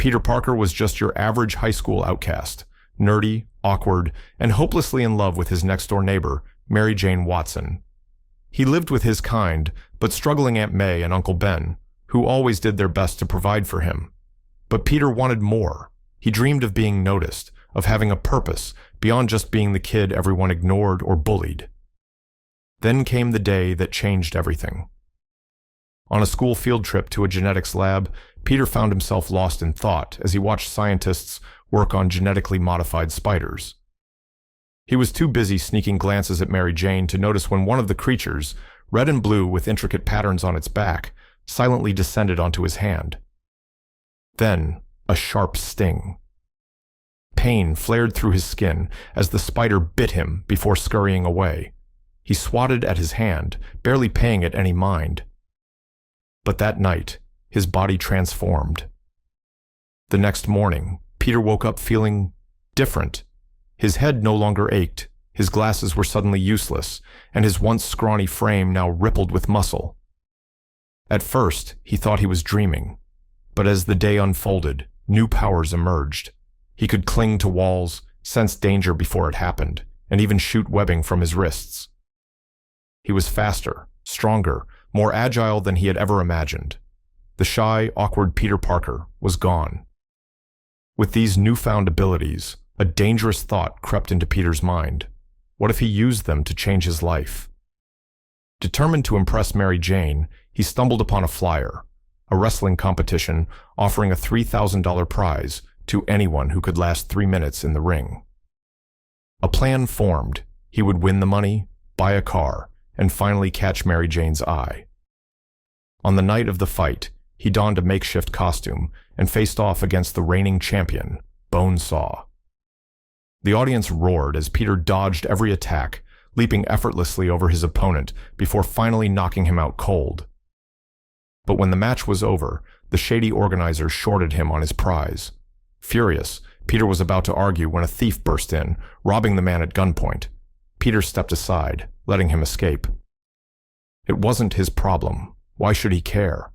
Peter Parker was just your average high school outcast, nerdy, awkward, and hopelessly in love with his next-door neighbor, Mary Jane Watson. He lived with his kind, but struggling Aunt May and Uncle Ben, who always did their best to provide for him. But Peter wanted more. He dreamed of being noticed, of having a purpose, beyond just being the kid everyone ignored or bullied. Then came the day that changed everything. On a school field trip to a genetics lab, Peter found himself lost in thought as he watched scientists work on genetically modified spiders. He was too busy sneaking glances at Mary Jane to notice when one of the creatures, red and blue with intricate patterns on its back, silently descended onto his hand. Then, a sharp sting. Pain flared through his skin as the spider bit him before scurrying away. He swatted at his hand, barely paying it any mind. But that night, his body transformed. The next morning, Peter woke up feeling different. His head no longer ached, his glasses were suddenly useless, and his once scrawny frame now rippled with muscle. At first, he thought he was dreaming, but as the day unfolded, new powers emerged. He could cling to walls, sense danger before it happened, and even shoot webbing from his wrists. He was faster, stronger, more agile than he had ever imagined. The shy, awkward Peter Parker was gone. With these newfound abilities, a dangerous thought crept into Peter's mind. What if he used them to change his life? Determined to impress Mary Jane, he stumbled upon a flyer, a wrestling competition offering a $3,000 prize to anyone who could last 3 minutes in the ring. A plan formed. He would win the money, buy a car, and finally catch Mary Jane's eye. On the night of the fight, he donned a makeshift costume and faced off against the reigning champion, Bonesaw. The audience roared as Peter dodged every attack, leaping effortlessly over his opponent before finally knocking him out cold. But when the match was over, the shady organizers shorted him on his prize. Furious, Peter was about to argue when a thief burst in, robbing the man at gunpoint. Peter stepped aside, letting him escape. It wasn't his problem. Why should he care?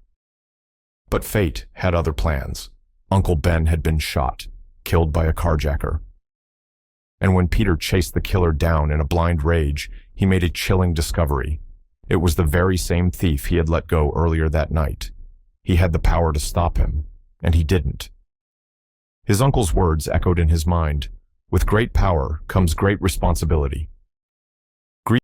But fate had other plans. Uncle Ben had been shot, killed by a carjacker. And when Peter chased the killer down in a blind rage, he made a chilling discovery. It was the very same thief he had let go earlier that night. He had the power to stop him, and he didn't. His uncle's words echoed in his mind. With great power comes great responsibility.